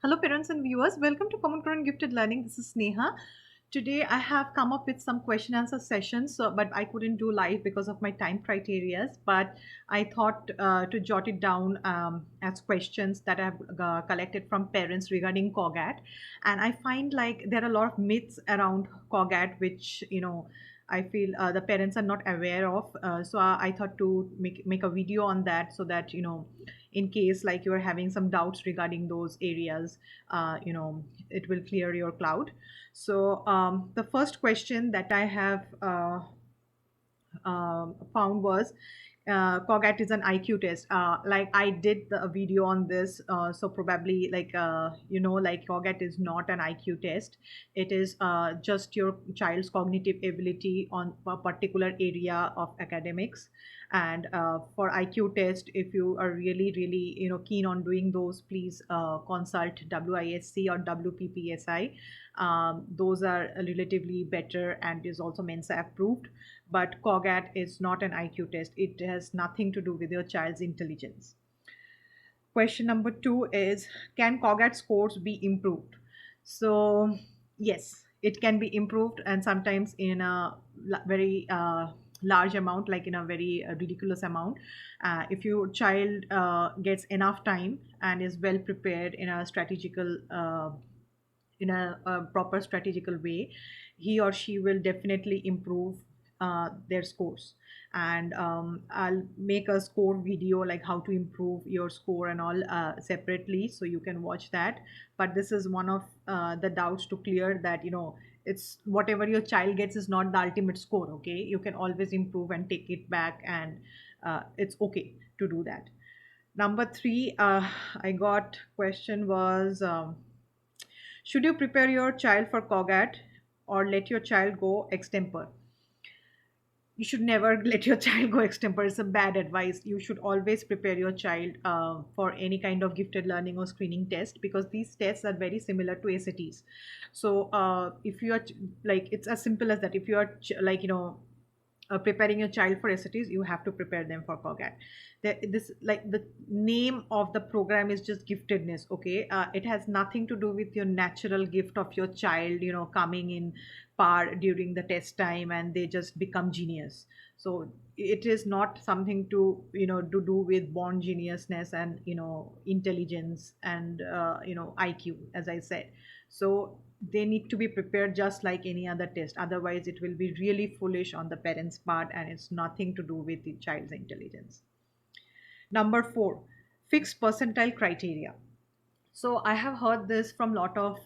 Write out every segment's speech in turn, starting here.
Hello, parents and viewers. Welcome to Common Ground Gifted Learning. This is Sneha. Today, I have come up with some question answer sessions, but I couldn't do live because of my time criteria. But I thought to jot it down as questions that I've collected from parents regarding Cogat. And I find like there are a lot of myths around Cogat, which I feel the parents are not aware of. So I thought to make a video on that so that in case like you're having some doubts regarding those areas, it will clear your cloud. So the first question that I have found was Cogat is an IQ test. Like I did the video on this, so probably like Cogat is not an IQ test. It is just your child's cognitive ability on a particular area of academics. And for IQ test, if you are really keen on doing those, please consult WISC or WPPSI. Those are relatively better and is also Mensa approved. But Cogat is not an IQ test. It has nothing to do with your child's intelligence. Question number two is, can Cogat scores be improved? So, yes, it can be improved, and sometimes in a very large amount, like in a very ridiculous amount. If your child gets enough time and is well prepared in a proper strategical way, he or she will definitely improve their scores. And I'll make a score video like how to improve your score and all separately, so you can watch that. But this is one of the doubts to clear, that it's whatever your child gets is not the ultimate score. Okay, you can always improve and take it back, and it's okay to do that. Number three, I got question was, should you prepare your child for Cogat or let your child go extempore? You should never let your child go extempore. It's a bad advice. You should always prepare your child for any kind of gifted learning or screening test, because these tests are very similar to SATs. So if you are like, it's as simple as that. If you are preparing your child for SATs, you have to prepare them for Cogat. This, like, the name of the program is just giftedness. Okay, it has nothing to do with your natural gift of your child, coming in par during the test time and they just become genius. So it is not something to do with born geniusness and intelligence and IQ, as I said. So they need to be prepared just like any other test. Otherwise, it will be really foolish on the parents' part, and it's nothing to do with the child's intelligence. Number four, fixed percentile criteria. So I have heard this from a lot of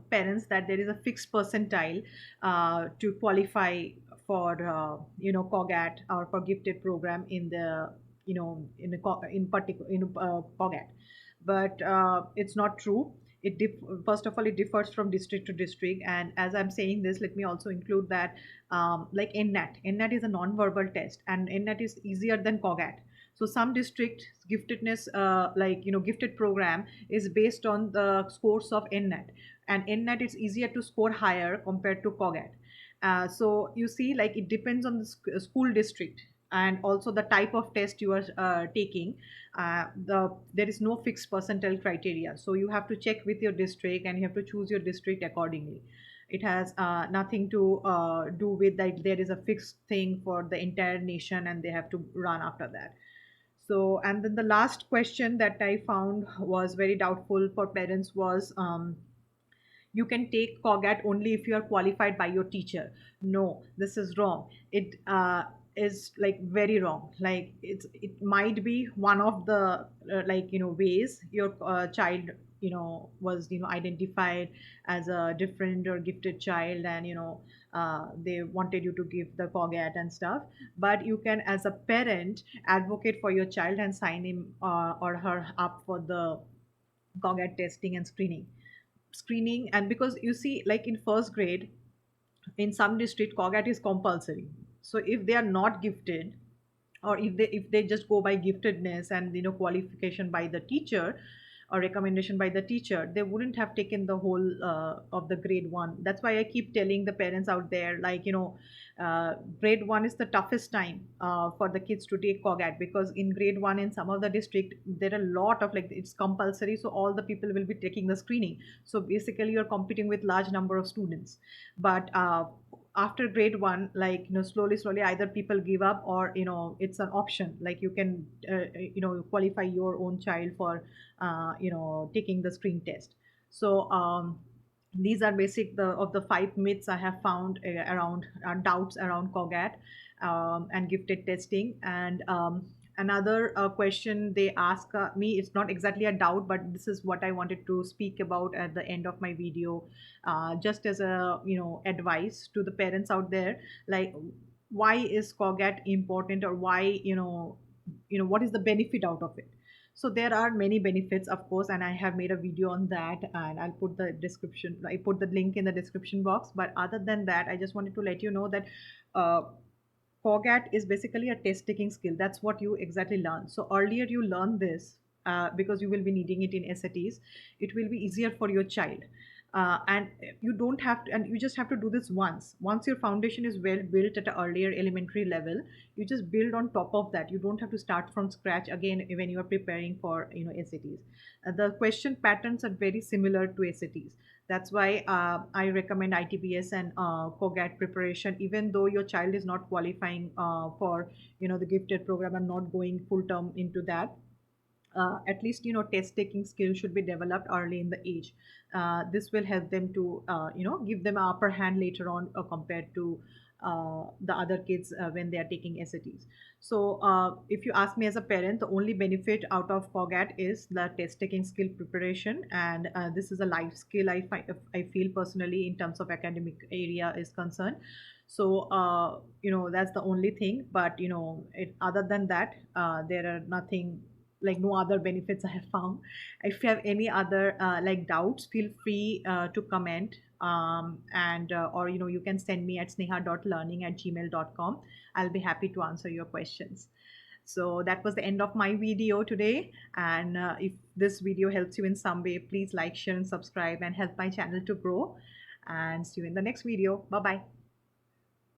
parents, that there is a fixed percentile to qualify for Cogat or for gifted program in the in particular in Cogat. But it's not true. First of all, it differs from district to district. And as I'm saying this, let me also include that, like NNAT is a non-verbal test, and NNAT is easier than Cogat. So some district giftedness, gifted program is based on the scores of NNAT, and NNAT is easier to score higher compared to Cogat. So you see, like, it depends on the school district, and also the type of test you are taking. There is no fixed percentile criteria, so you have to check with your district and you have to choose your district accordingly. It has nothing to do with that there is a fixed thing for the entire nation and they have to run after that. So, and then the last question that I found was very doubtful for parents was, you can take Cogat only if you are qualified by your teacher. No, this is wrong. It is like very wrong. Like, it might be one of the ways your child was identified as a different or gifted child, and they wanted you to give the Cogat and stuff. But you can, as a parent, advocate for your child and sign him or her up for the Cogat testing and screening. And because you see, like in first grade, in some district, Cogat is compulsory. So if they are not gifted, or if they just go by giftedness and qualification by the teacher, or recommendation by the teacher, they wouldn't have taken the whole of the grade one. That's why I keep telling the parents out there, like, uh, grade one is the toughest time for the kids to take Cogat, because in grade one in some of the district there are a lot of, like, it's compulsory, so all the people will be taking the screening. So basically you're competing with large number of students. But after grade one, like, slowly either people give up, or it's an option, like you can qualify your own child for taking the screen test. So these are basic the of the five myths I have found around doubts around Cogat and gifted testing. And another question they ask me, it's not exactly a doubt, but this is what I wanted to speak about at the end of my video, just as a advice to the parents out there, like, why is Cogat important, or why, what is the benefit out of it? So there are many benefits, of course, and I have made a video on that, and I put the link in the description box. But other than that, I just wanted to let you know that uh, Cogat is basically a test taking skill. That's what you exactly learn. So earlier you learn this because you will be needing it in SATs. It will be easier for your child. And you don't have to, and you just have to do this once. Once your foundation is well built at an earlier elementary level, you just build on top of that. You don't have to start from scratch again when you are preparing for SATs. The question patterns are very similar to SATs. That's why I recommend ITBS and COGAT preparation, even though your child is not qualifying for the gifted program and not going full term into that. At least test taking skill should be developed early in the age. This will help them to give them an upper hand later on compared to the other kids when they are taking SATs. So if you ask me as a parent, the only benefit out of COGAT is the test taking skill preparation, and this is a life skill I feel personally in terms of academic area is concerned. So that's the only thing. But other than that, there are nothing, like, no other benefits I have found. If you have any other like doubts, feel free to comment, and or you can send me at sneha.learning@gmail.com. I'll be happy to answer your questions. So that was the end of my video today. And if this video helps you in some way, please like, share, and subscribe, and help my channel to grow. And see you in the next video. Bye bye.